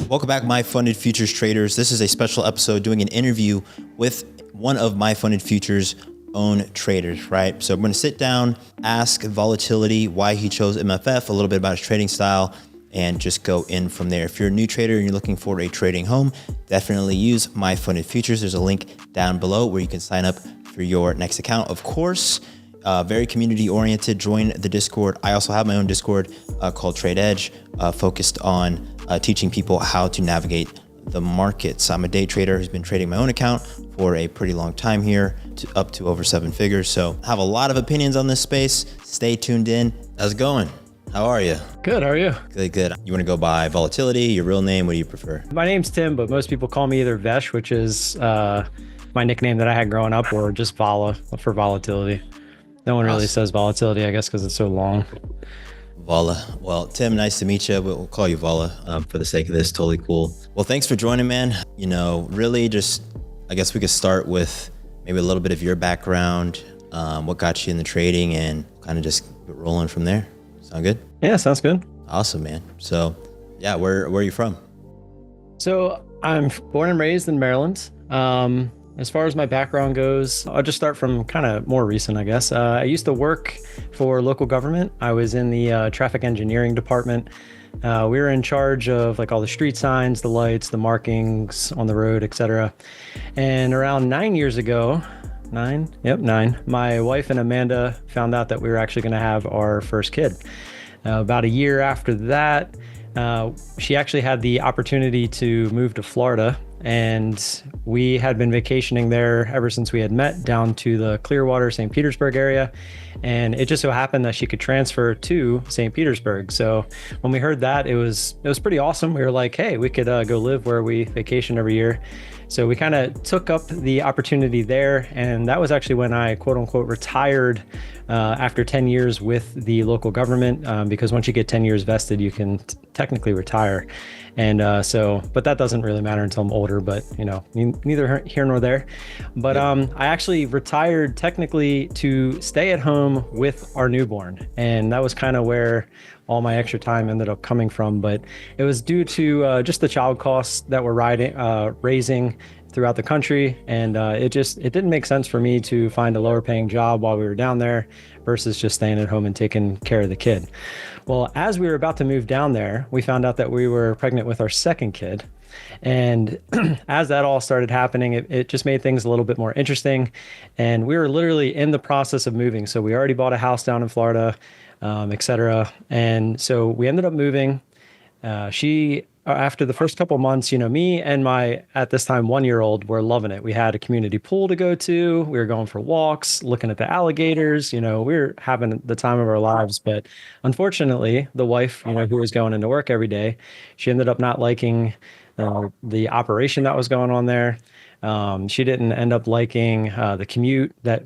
Welcome back, My Funded Futures traders. This is a special episode doing an interview with one of My Funded Futures own traders, right? So I'm going to sit down, ask Volatility why he chose MFF, a little bit about his trading style, and just go in from there. If you're a new trader and you're looking for a trading home, definitely use My Funded Futures. There's a link down below where you can sign up for your next account. Of course, very community oriented. Join the Discord. I also have my own Discord called Trade Edge, focused on teaching people how to navigate the markets. I'm a day trader who's been trading my own account for a pretty long time here, up to over 7 figures. So I have a lot of opinions on this space. Stay tuned in. How's it going? How are you? Good. How are you? Good, good. You want to go by Volatility, your real name? What do you prefer? My name's Tim, but most people call me either Vesh, which is my nickname that I had growing up, or just Vola for Volatility. No one really says Volatility, I guess, because it's so long. Vola. Well, Tim, nice to meet you. We'll call you Vola for the sake of this. Totally cool. Well, thanks for joining, man. You know, really just, I guess we could start with maybe a little bit of your background, what got you in the trading, and kind of just get rolling from there. Sound good? Yeah, sounds good. Awesome, man. So yeah, where are you from? So I'm born and raised in Maryland. As far as my background goes, I'll just start from kind of more recent, I guess. I used to work for local government. I was in the traffic engineering department. We were in charge of like all the street signs, the lights, the markings on the road, etc. And around 9 years ago, nine, my wife and Amanda found out that we were actually going to have our first kid. About a year after that, she actually had the opportunity to move to Florida, and we had been vacationing there ever since we had met, down to the Clearwater, St. Petersburg area. And it just so happened that she could transfer to St. Petersburg. So when we heard that, it was pretty awesome. We were like, hey, we could go live where we vacation every year. So we kind of took up the opportunity there. And that was actually when I, quote unquote, retired after 10 years with the local government, because once you get 10 years vested, you can technically retire. And but that doesn't really matter until I'm older, but you know, neither here nor there. But I actually retired technically to stay at home with our newborn. And that was kind of where all my extra time ended up coming from. But it was due to just the child costs that we're raising throughout the country. And it didn't make sense for me to find a lower paying job while we were down there versus just staying at home and taking care of the kid. Well, as we were about to move down there, we found out that we were pregnant with our second kid. And as that all started happening, it just made things a little bit more interesting. And we were literally in the process of moving. So we already bought a house down in Florida, et cetera. And so we ended up moving. After the first couple months, you know, me and my, at this time, 1-year-old were loving it. We had a community pool to go to. We were going for walks, looking at the alligators. You know, we were having the time of our lives. But unfortunately, the wife, you know, who was going into work every day, she ended up not liking the operation that was going on there. She didn't end up liking the commute that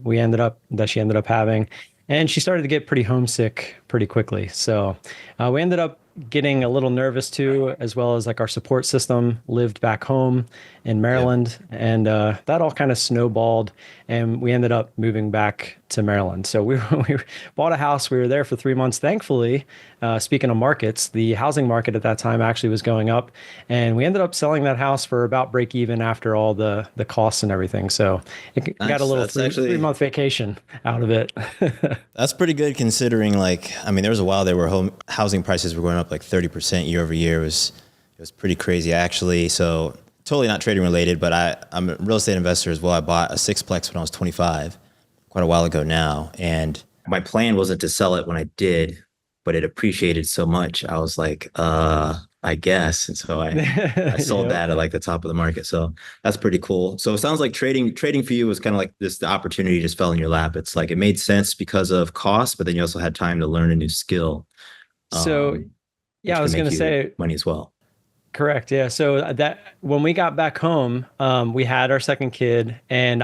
she ended up having. And she started to get pretty homesick pretty quickly. So we ended up getting a little nervous too, as well as like our support system lived back home in Maryland. Yep. And that all kind of snowballed, and we ended up moving back to Maryland. So we bought a house. We were there for 3 months. Thankfully, speaking of markets, the housing market at that time actually was going up, and we ended up selling that house for about break even after all the costs and everything. So it got a little 3-month vacation out of it. That's pretty good considering, like, I mean, there was a while there where housing prices were going up like 30% year over year. It was pretty crazy actually. So totally not trading related, but I'm a real estate investor as well. I bought a sixplex when I was 25, quite a while ago now. And my plan wasn't to sell it when I did, but it appreciated so much. I was like, I guess. And so I sold that at like the top of the market. So that's pretty cool. So it sounds like trading for you was kind of like this, the opportunity just fell in your lap. It's like, it made sense because of cost, but then you also had time to learn a new skill. So yeah, I was going to say money as well. Correct. Yeah. So that when we got back home, we had our second kid, and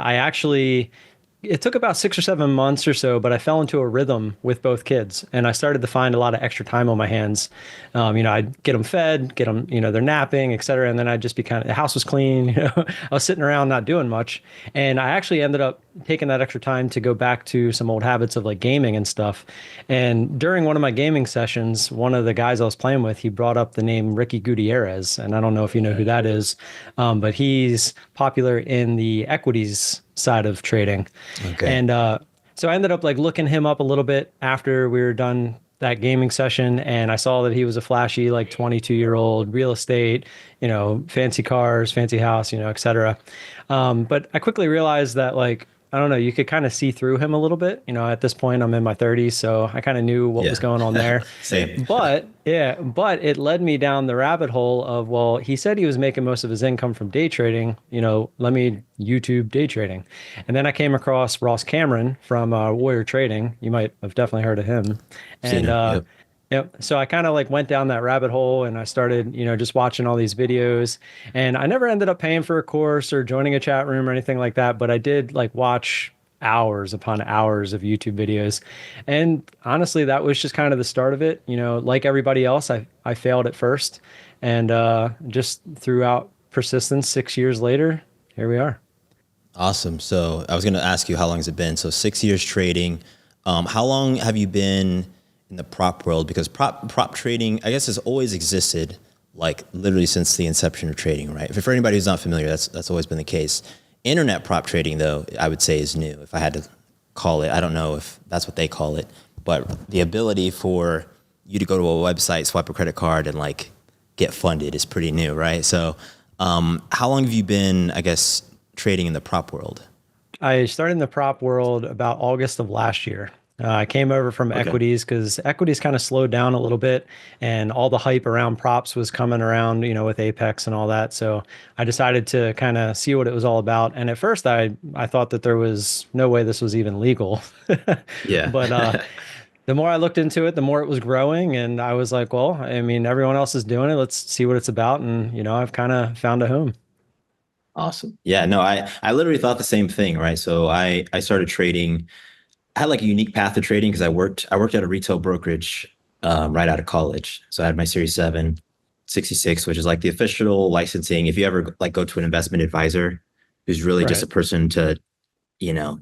it took about 6 or 7 months or so, but I fell into a rhythm with both kids, and I started to find a lot of extra time on my hands. You know, I'd get them fed, get them, you know, they're napping, et cetera. And then I'd just be the house was clean, you know, I was sitting around not doing much. And I actually ended up taken that extra time to go back to some old habits of like gaming and stuff. And during one of my gaming sessions, one of the guys I was playing with, he brought up the name Ricky Gutierrez. And I don't know if you know who that is, but he's popular in the equities side of trading. Okay. And so I ended up like looking him up a little bit after we were done that gaming session, and I saw that he was a flashy like 22-year-old real estate, fancy cars, fancy house, et cetera. But I quickly realized that like I don't know, you could kind of see through him a little bit. At this point I'm in my 30s, so I kind of knew what was Yeah. going on there. Same. But it led me down the rabbit hole of, well, he said he was making most of his income from day trading. Let me YouTube day trading. And then I came across Ross Cameron from Warrior Trading. You might have definitely heard of him. Seen And him. Yep. yep. So I kind of like went down that rabbit hole and I started, just watching all these videos. And I never ended up paying for a course or joining a chat room or anything like that, but I did like watch hours upon hours of YouTube videos. And honestly, that was just kind of the start of it. Like everybody else, I failed at first. And just throughout persistence, 6 years later, here we are. Awesome. So I was going to ask you, how long has it been? So 6 years trading. How long have you been in the prop world? Because prop trading, I guess, has always existed, like literally since the inception of trading, right? For anybody who's not familiar, that's always been the case. Internet prop trading, though, I would say is new. If I had to call it, I don't know if that's what they call it, but the ability for you to go to a website, swipe a credit card, and like get funded is pretty new, right? So, how long have you been, I guess, trading in the prop world? I started in the prop world about August of last year. I came over from Okay. equities because equities kind of slowed down a little bit, and all the hype around props was coming around, with Apex and all that. So I decided to kind of see what it was all about. And at first, I thought that there was no way this was even legal, Yeah. but the more I looked into it, the more it was growing, and I was like, well, I mean, everyone else is doing it. Let's see what it's about. And I've kind of found a home. Awesome. Yeah, no, I literally thought the same thing, right? So I started trading. I had like a unique path to trading because I worked at a retail brokerage right out of college. So I had my Series 7 66, which is like the official licensing. If you ever like go to an investment advisor who's really just Right. a person to,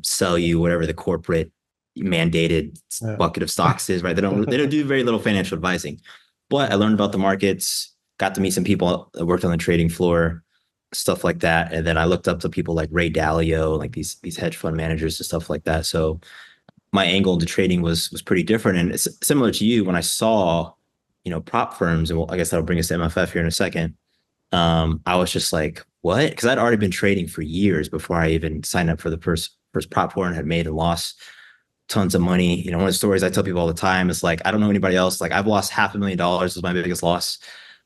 sell you whatever the corporate mandated Yeah. bucket of stocks is, right? They don't do very little financial advising. But I learned about the markets, got to meet some people that worked on the trading floor, stuff like that. And then I looked up to people like Ray Dalio, like these hedge fund managers and stuff like that. So my angle into trading was pretty different. And it's similar to you when I saw, prop firms, and I guess that'll bring us to MFF here in a second. I was just like, what? Because I'd already been trading for years before I even signed up for the first prop firm, and had made and lost tons of money. One of the stories I tell people all the time is like, I don't know anybody else. Like I've lost $500,000 was my biggest loss.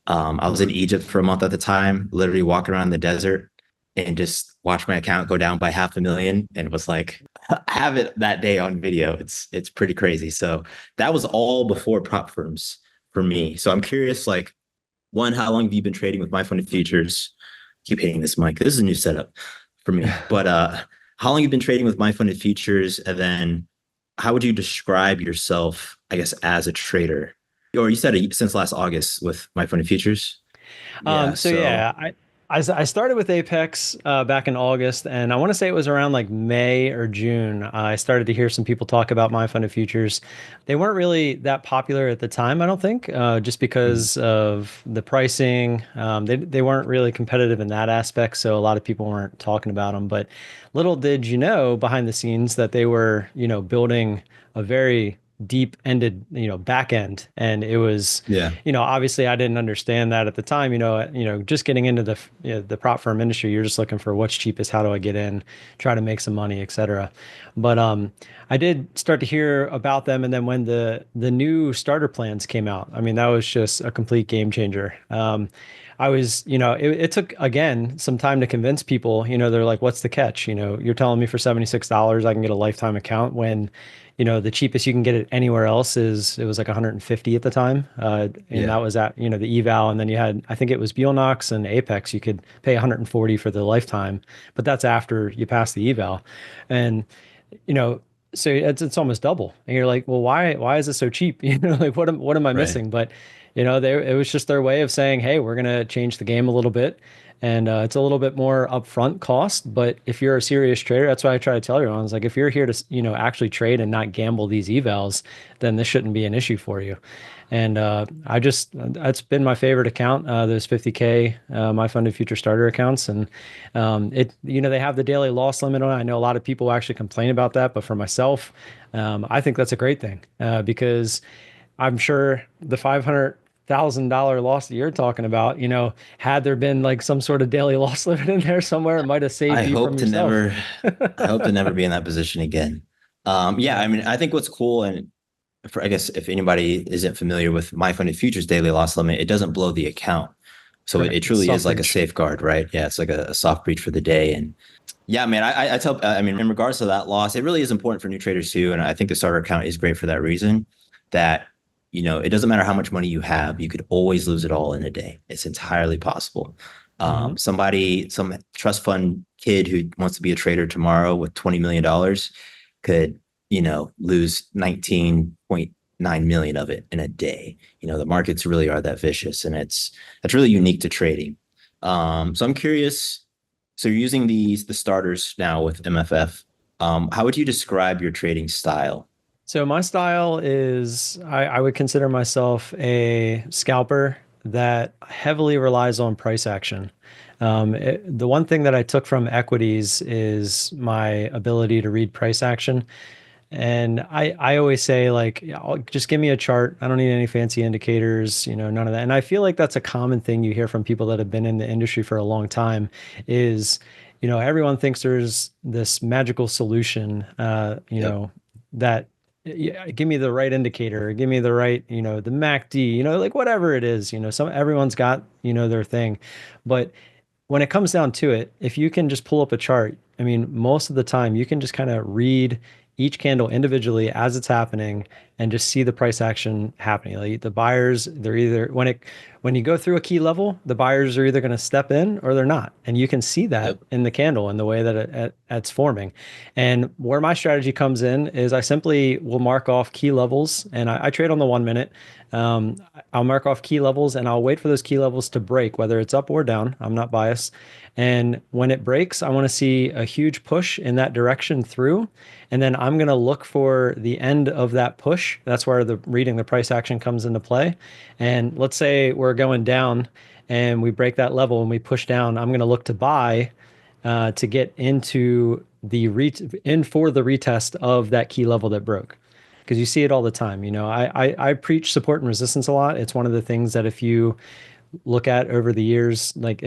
I was in Egypt for a month at the time, literally walking around the desert and just watched my account go down by 500,000, and it was like, have it that day on video. It's pretty crazy. So that was all before prop firms for me. So I'm curious, like, one, how long have you been trading with MyFundedFutures? Keep hitting this mic. This is a new setup for me. But how long have you been trading with MyFundedFutures? And then how would you describe yourself, I guess, as a trader? Or you said since last August with MyFundedFutures? Yeah. So So yeah, I started with Apex back in August, and I want to say it was around like May or June. I started to hear some people talk about my funded futures. They weren't really that popular at the time, I don't think, just mm, because of the pricing. They weren't really competitive in that aspect, so a lot of people weren't talking about them. But little did you know behind the scenes that they were, building a very deep ended back end, and it was yeah. obviously I didn't understand that at the time. Just getting into the prop firm industry, you're just looking for what's cheapest, how do I get in, try to make some money, etc. But I did start to hear about them, and then when the new starter plans came out, I mean, that was just a complete game changer. I was, it took again some time to convince people. They're like, "What's the catch?" You're telling me for $76 I can get a lifetime account when, the cheapest you can get it anywhere else it was like 150 at the time, and Yeah. that was at the eval, and then you had, I think it was Beelnox and Apex, you could pay 140 for the lifetime, but that's after you pass the eval, and you know. So it's almost double, and you're like, well, why is it so cheap? Like what am I Right. missing? But it was just their way of saying, hey, we're going to change the game a little bit. And it's a little bit more upfront cost. But if you're a serious trader, that's why I try to tell everyone, is like, if you're here to, actually trade and not gamble these evals, then this shouldn't be an issue for you. And that's been my favorite account, those 50K My Funded Future starter accounts. And they have the daily loss limit on it. I know a lot of people actually complain about that, but for myself, I think that's a great thing because I'm sure the $500,000 loss that you're talking about, had there been like some sort of daily loss limit in there somewhere, it might have I saved you from hope to yourself. never, I hope to never be in that position again. Yeah, I mean, I think what's cool, and I guess if anybody isn't familiar with My Funded Futures daily loss limit, it doesn't blow the account. So it Correct. It's truly is soft like a breach. safeguard, right? Yeah, it's like a soft breach for the day. And yeah, man, I tell, I mean, in regards to that loss, it really is important for new traders too. And I think the starter account is great for that reason that, it doesn't matter how much money you have, you could always lose it all in a day. It's entirely possible. Mhm. Some trust fund kid who wants to be a trader tomorrow with $20 million could, lose 19.9 million of it in a day. The markets really are that vicious, and that's really unique to trading. So I'm curious. So you're using the starters now with MFF. How would you describe your trading style? So my style is I would consider myself a scalper that heavily relies on price action. The one thing that I took from equities is my ability to read price action. And I always say, like, yeah, just give me a chart. I don't need any fancy indicators, none of that. And I feel like that's a common thing you hear from people that have been in the industry for a long time is, everyone thinks there's this magical solution, Yep. that yeah, give me the right indicator, give me the right, the MACD, like whatever it is, everyone's got, their thing. But when it comes down to it, if you can just pull up a chart, I mean, most of the time you can just kind of read each candle individually as it's happening and just see the price action happening. Like the buyers, they're either when you go through a key level, the buyers are either going to step in or they're not. And you can see that Yep. in the candle and the way that it's forming. And where my strategy comes in is I simply will mark off key levels and I trade on the 1 minute. Um, I'll mark off key levels and I'll wait for those key levels to break, whether it's up or down. I'm not biased. And when it breaks, I want to see a huge push in that direction through. And then I'm going to look for the end of that push. That's where the reading the price action comes into play. And let's say we're going down and we break that level and we push down. I'm going to look to buy to get into in for the retest of that key level that broke because you see it all the time. I preach support and resistance a lot. It's one of the things that if you look at over the years, like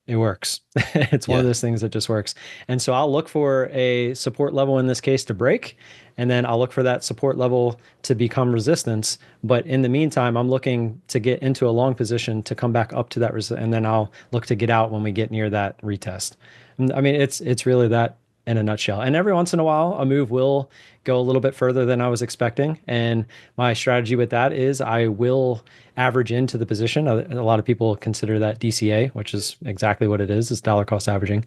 it works. It's one of Yeah. those things that just works. And so I'll look for a support level in this case to break, and then I'll look for that support level to become resistance. But in the meantime, I'm looking to get into a long position to come back up to that and then I'll look to get out when we get near that retest. I mean, it's really that in a nutshell. And every once in a while, a move will go a little bit further than I was expecting. And my strategy with that is I will average into the position. A lot of people consider that DCA, which is exactly what it is. It's dollar cost averaging.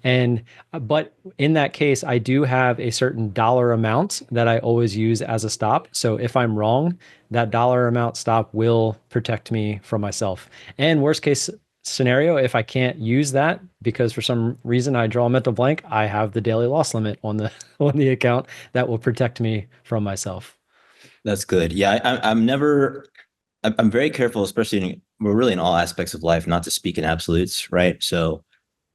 And but in that case, I do have a certain dollar amount that I always use as a stop. So if I'm wrong, that dollar amount stop will protect me from myself. And worst case scenario, if I can't use that because for some reason I draw a mental blank, I have the daily loss limit on the on the account that will protect me from myself. That's good. Yeah, I'm never. I'm very careful, especially we're really in all aspects of life, not to speak in absolutes, right? So,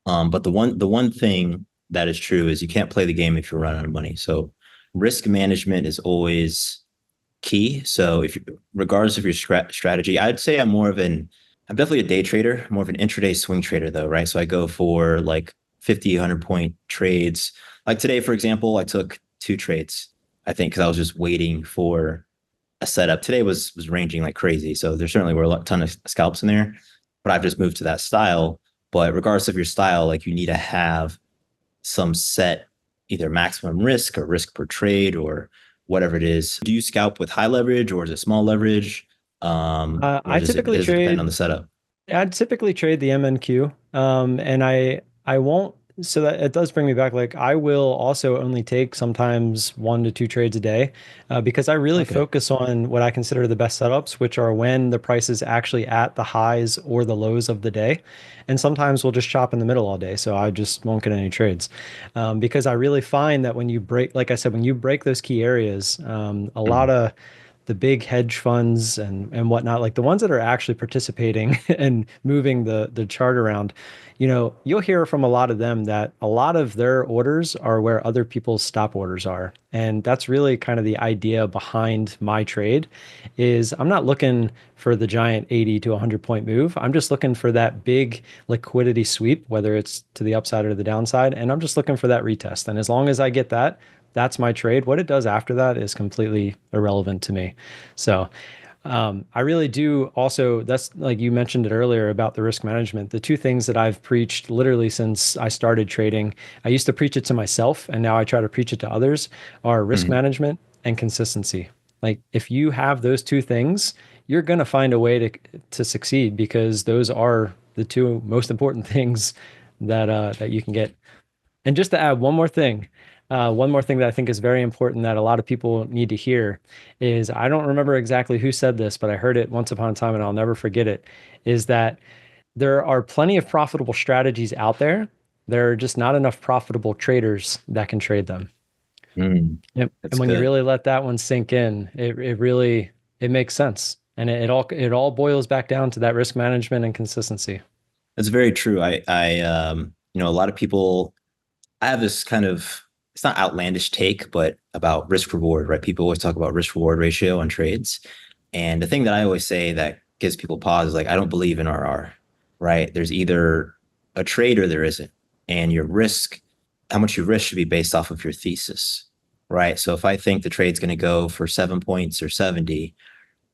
but the one thing that is true is you can't play the game if you run out of money. So, risk management is always key. So, regardless of your strategy, I'd say I'm definitely a day trader, more of an intraday swing trader, though, right? So, I go for like 50, 100 point trades. Like today, for example, I took two trades, I think, because I was just waiting for a setup. Today was ranging like crazy. So there certainly were a ton of scalps in there, but I've just moved to that style. But regardless of your style, like you need to have some set either maximum risk or risk per trade or whatever it is. Do you scalp with high leverage or is it small leverage? Or I typically does it depend on trade the setup? I typically trade the MNQ, and I won't So that it does bring me back. Like I will also only take sometimes 1 to 2 trades a day, because I really Okay. focus on what I consider the best setups, which are when the price is actually at the highs or the lows of the day. And sometimes we'll just chop in the middle all day. So I just won't get any trades, because I really find that when you break, like I said, when you break those key areas, a lot Mhm. of the big hedge funds and whatnot, like the ones that are actually participating and moving the chart around, you'll hear from a lot of them that a lot of their orders are where other people's stop orders are. And that's really kind of the idea behind my trade is I'm not looking for the giant 80 to 100 point move. I'm just looking for that big liquidity sweep, whether it's to the upside or the downside. And I'm just looking for that retest. And as long as I get that, that's my trade. What it does after that is completely irrelevant to me. So I really do also, that's like you mentioned it earlier about the risk management. The two things that I've preached literally since I started trading, I used to preach it to myself and now I try to preach it to others, are risk Mhm. management and consistency. Like if you have those two things, you're going to find a way to succeed because those are the two most important things that you can get. And just to add one more thing that I think is very important that a lot of people need to hear is I don't remember exactly who said this, but I heard it once upon a time and I'll never forget it, is that there are plenty of profitable strategies out there. There are just not enough profitable traders that can trade them. And That's when you good. really let that one sink in, it really it makes sense. And it all boils back down to that risk management and consistency. That's very true. A lot of people, I have this kind of, it's not outlandish take, but about risk reward, right? People always talk about risk reward ratio on trades. And the thing that I always say that gives people pause is like, I don't believe in RR, right? There's either a trade or there isn't. And your risk, how much you risk should be based off of your thesis, right? So if I think the trade's going to go for 7 points or 70,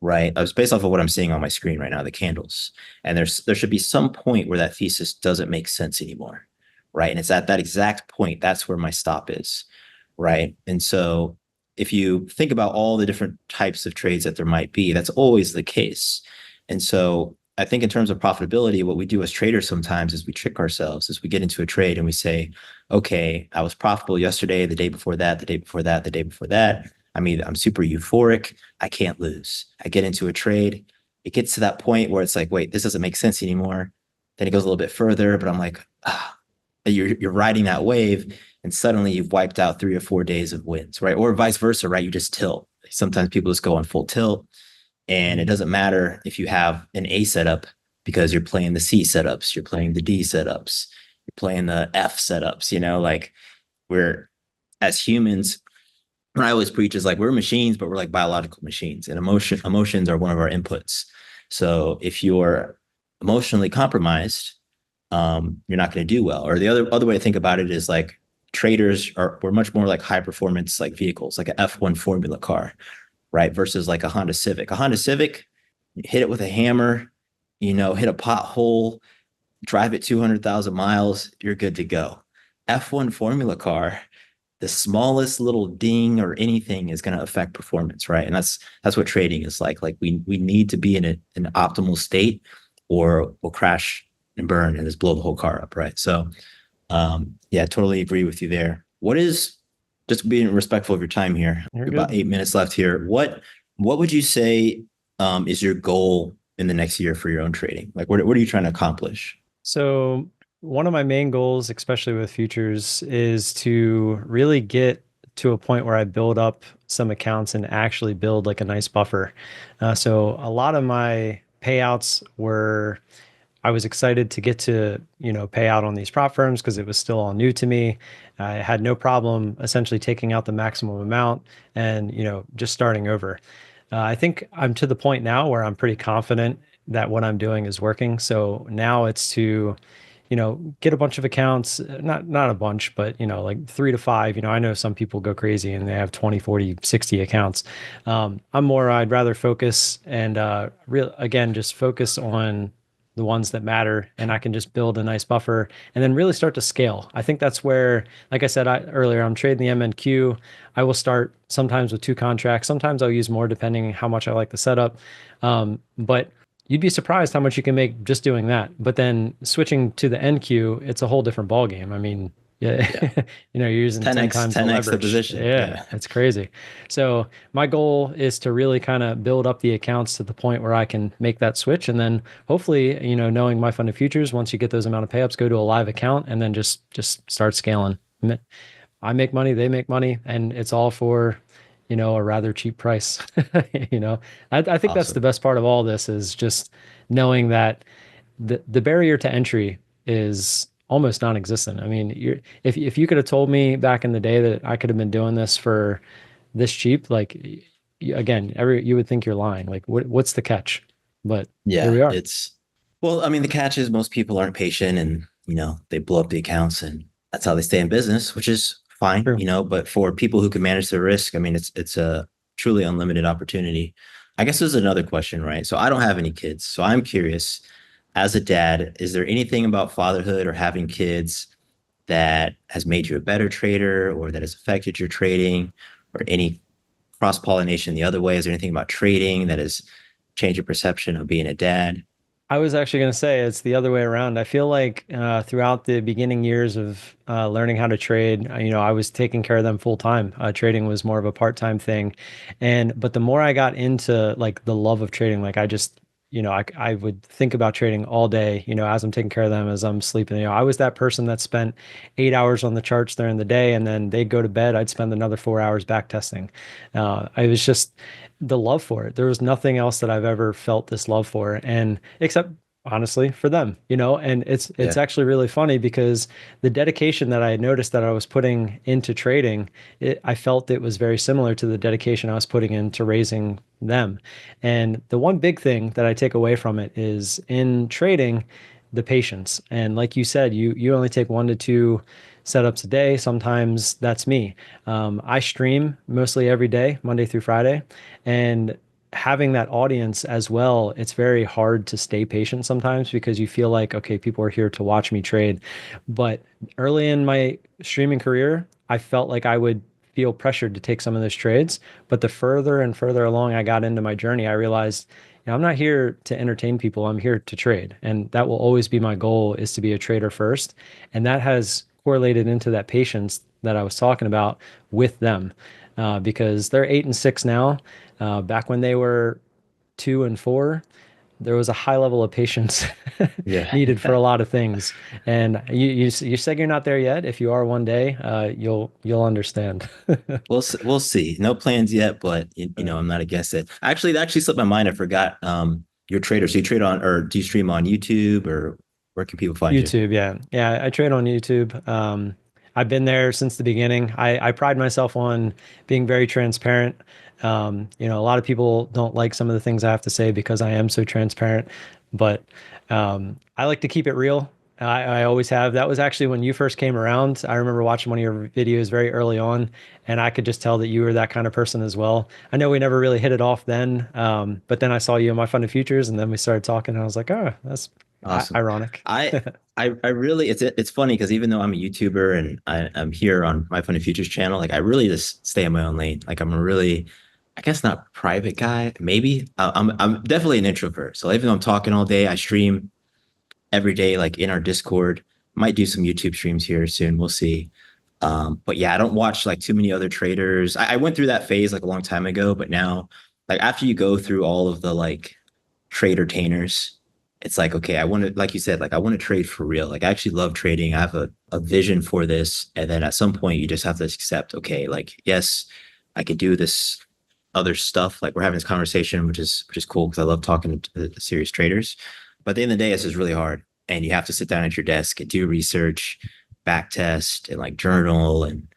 right? I was based off of what I'm seeing on my screen right now, the candles. And there should be some point where that thesis doesn't make sense anymore, right? And it's at that exact point, that's where my stop is, right? And so if you think about all the different types of trades that there might be, that's always the case. And so I think in terms of profitability, what we do as traders sometimes is we trick ourselves as we get into a trade and we say, okay, I was profitable yesterday, the day before that, the day before that, the day before that. I mean, I'm super euphoric. I can't lose. I get into a trade. It gets to that point where it's like, wait, this doesn't make sense anymore. Then it goes a little bit further, but I'm like, you're riding that wave, and suddenly you've wiped out 3 or 4 days of wins, right? Or vice versa, right? You just tilt. Sometimes people just go on full tilt, and it doesn't matter if you have an A setup because you're playing the C setups, you're playing the D setups, you're playing the F setups. Like we're as humans, what I always preach is like we're machines, but we're like biological machines, and emotions are one of our inputs. So if you're emotionally compromised, you're not going to do well. Or the other way to think about it is like traders are we're much more like high performance like vehicles, like an F1 Formula car, right? Versus like a Honda Civic. A Honda Civic, you hit it with a hammer, hit a pothole, drive it 200,000 miles, you're good to go. F1 Formula car, the smallest little ding or anything is going to affect performance, right? And that's what trading is like. Like we need to be in an optimal state, or we'll crash and burn and just blow the whole car up, right? So, yeah, totally agree with you there. What is just being respectful of your time here? You're About good. 8 minutes left here. What would you say is your goal in the next year for your own trading? Like, what are you trying to accomplish? So, one of my main goals, especially with futures, is to really get to a point where I build up some accounts and actually build like a nice buffer. So, a lot of my payouts were I was excited to get to, pay out on these prop firms because it was still all new to me. I had no problem essentially taking out the maximum amount and, just starting over. I think I'm to the point now where I'm pretty confident that what I'm doing is working. So now it's to, get a bunch of accounts, not a bunch, but, like 3 to 5. I know some people go crazy and they have 20, 40, 60 accounts. I'd rather focus and again, just focus on the ones that matter, and I can just build a nice buffer and then really start to scale. I think that's where, like I said earlier, I'm trading the MNQ. I will start sometimes with 2 contracts. Sometimes I'll use more depending how much I like the setup. But you'd be surprised how much you can make just doing that. But then switching to the NQ, it's a whole different ball game. I mean, yeah, Yeah. you're using 10 10x, times the 10x the leverage. position. Yeah, Yeah. it's crazy. So my goal is to really kind of build up the accounts to the point where I can make that switch. And then hopefully, knowing my funded futures, once you get those amount of payups, go to a live account and then just start scaling. I make money, they make money, and it's all for, a rather cheap price. You know, I think that's the Awesome. best part of all this is just knowing that the barrier to entry is almost non-existent. I mean, if you could have told me back in the day that I could have been doing this for this cheap, like again, you would think you're lying. Like, what's the catch? But here Yeah. we are. Well, I mean, the catch is most people aren't patient and, they blow up the accounts and that's how they stay in business, which is fine, True. but for people who can manage their risk, I mean, it's a truly unlimited opportunity. I guess there's another question, right? So I don't have any kids. So I'm curious, as a dad, is there anything about fatherhood or having kids that has made you a better trader or that has affected your trading or any cross pollination the other way? Is there anything about trading that has changed your perception of being a dad? I was actually going to say it's the other way around. I feel like throughout the beginning years of learning how to trade, I was taking care of them full time. Trading was more of a part-time thing, but the more I got into like the love of trading, like I just, I would think about trading all day, as I'm taking care of them, as I'm sleeping. I was that person that spent 8 hours on the charts during the day, and then they'd go to bed. I'd spend another 4 hours back testing. I was just the love for it. There was nothing else that I've ever felt this love for, and except honestly for them, and it's Yeah. actually really funny because the dedication that I had noticed that I was putting into trading, I felt it was very similar to the dedication I was putting into raising them. And the one big thing that I take away from it is in trading, the patience. And like you said, you only take 1 to 2 setups a day. Sometimes that's me. I stream mostly every day, Monday through Friday, and having that audience as well, it's very hard to stay patient sometimes because you feel like, okay, people are here to watch me trade. But early in my streaming career, I felt like I would feel pressured to take some of those trades. But the further and further along I got into my journey, I realized, I'm not here to entertain people. I'm here to trade. And that will always be my goal is to be a trader first. And that has correlated into that patience that I was talking about with them because they're 8 and 6 now. Back when they were 2 and 4, there was a high level of patience Yeah. needed for a lot of things. And you said you're not there yet. If you are one day, you'll understand. We'll see. No plans yet, but I'm not against it. Actually, that actually slipped my mind. I forgot. You're a trader. So you trade on, or do you stream on YouTube, or where can people find you? YouTube, yeah. Yeah, I trade on YouTube. I've been there since the beginning. I pride myself on being very transparent. A lot of people don't like some of the things I have to say because I am so transparent, but I like to keep it real. I always have. That was actually when you first came around. I remember watching one of your videos very early on, and I could just tell that you were that kind of person as well. I know we never really hit it off then, but then I saw you in my funded futures, and then we started talking, and I was like, oh, that's Awesome. ironic. I really it's funny because even though I'm a YouTuber and I'm here on my Funny Futures channel, like I really just stay in my own lane. Like I'm a really, I guess not private guy, maybe. I'm definitely an introvert. So even though I'm talking all day, I stream every day, like in our Discord. Might do some YouTube streams here soon. We'll see. But yeah, I don't watch like too many other traders. I went through that phase like a long time ago, but now, like after you go through all of the like trader tainers, it's like, okay, I want to, like you said, like I want to trade for real. Like I actually love trading. I have a vision for this. And then at some point you just have to accept, okay, like, yes, I could do this other stuff. Like we're having this conversation, which is cool because I love talking to the serious traders. But at the end of the day, this is really hard. And you have to sit down at your desk and do research, back test, and like journal. And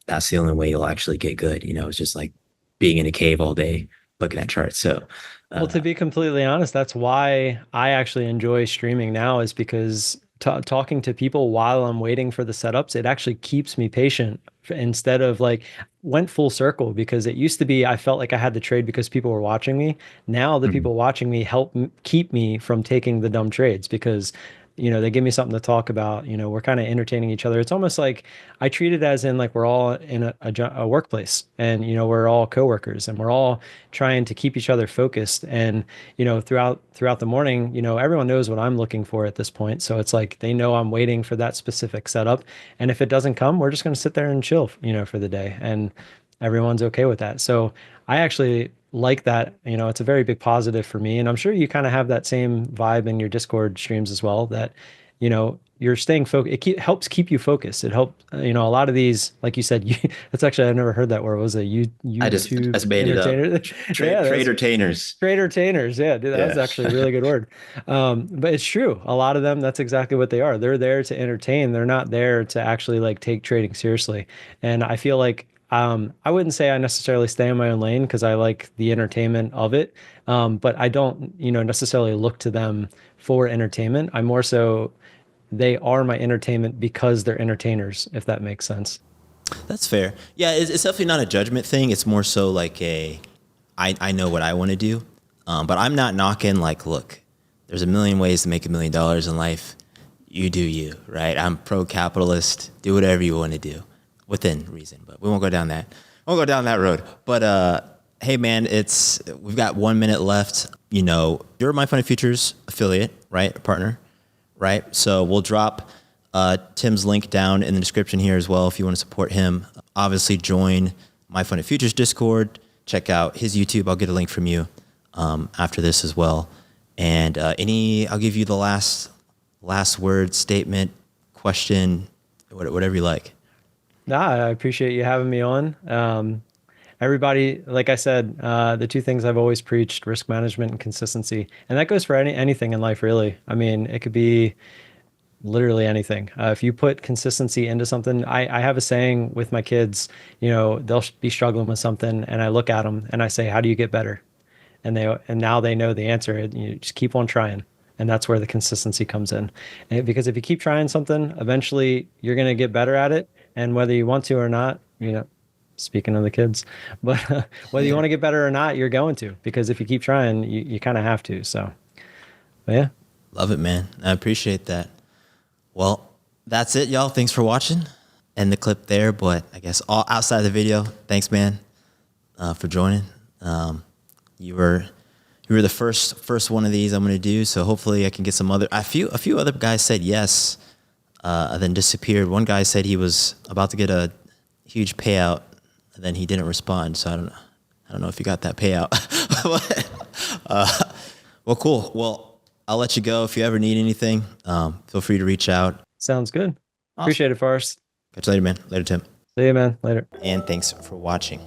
that's the only way you'll actually get good. It's just like being in a cave all day looking at charts. So, Well, to uh, be completely honest, that's why I actually enjoy streaming now is because talking to people while I'm waiting for the setups, it actually keeps me patient instead of like went full circle because it used to be I felt like I had to trade because people were watching me. Now the mhm. people watching me help keep me from taking the dumb trades because they give me something to talk about. We're kind of entertaining each other. It's almost like I treat it as in like we're all in a workplace, and we're all coworkers, and we're all trying to keep each other focused. And throughout the morning, everyone knows what I'm looking for at this point. So it's like they know I'm waiting for that specific setup, and if it doesn't come, we're just going to sit there and chill, for the day, and everyone's okay with that. So I actually like that. It's a very big positive for me. And I'm sure you kind of have that same vibe in your Discord streams as well, that, you're staying focused. Helps keep you focused. It helps, a lot of these, like you said, that's actually, I've never heard that word. What was it? YouTube I just made it up. entertainer? Yeah, Tradertainers. Tradertainers. Yeah, dude, that was Yeah. actually a really good word. But it's true. A lot of them, that's exactly what they are. They're there to entertain. They're not there to actually like take trading seriously. And I feel like I wouldn't say I necessarily stay in my own lane because I like the entertainment of it. But I don't, necessarily look to them for entertainment. I more so, they are my entertainment because they're entertainers, if that makes sense. That's fair. Yeah, it's definitely not a judgment thing. It's more so like I know what I want to do, but I'm not knocking like, look, there's a million ways to make $1 million in life. You do you, right? I'm pro-capitalist. Do whatever you want to do within reason, but we won't go down that. Won't go down that road. But hey, man, we've got 1 minute left. You're a MyFundedFutures affiliate, right? A partner, right? So we'll drop Tim's link down in the description here as well if you want to support him. Obviously, join MyFundedFutures Discord. Check out his YouTube. I'll get a link from you after this as well. And I'll give you the last word, statement, question, whatever you like. Nah, I appreciate you having me on. Everybody, like I said, the two things I've always preached: risk management and consistency. And that goes for anything in life, really. I mean, it could be literally anything. If you put consistency into something, I have a saying with my kids, they'll be struggling with something, and I look at them and I say, how do you get better? And now they know the answer. You just keep on trying. And that's where the consistency comes in. Because if you keep trying something, eventually you're going to get better at it. And whether you want to or not, speaking of the kids, but whether you want to get better or not, you're going to, because if you keep trying, you kind of have to. So, but yeah. Love it, man. I appreciate that. Well, that's it, y'all. Thanks for watching. End the clip there, but I guess all outside the video, thanks, man, for joining. You were the first one of these I'm going to do, so hopefully I can get some other. A few other guys said yes, then disappeared. One guy said he was about to get a huge payout, and then he didn't respond. So I don't know if you got that payout. Well, cool. Well, I'll let you go. If you ever need anything, feel free to reach out. Sounds good. Awesome. Appreciate it, Forrest. Catch you later, man. Later, Tim. See you, man. Later. And thanks for watching.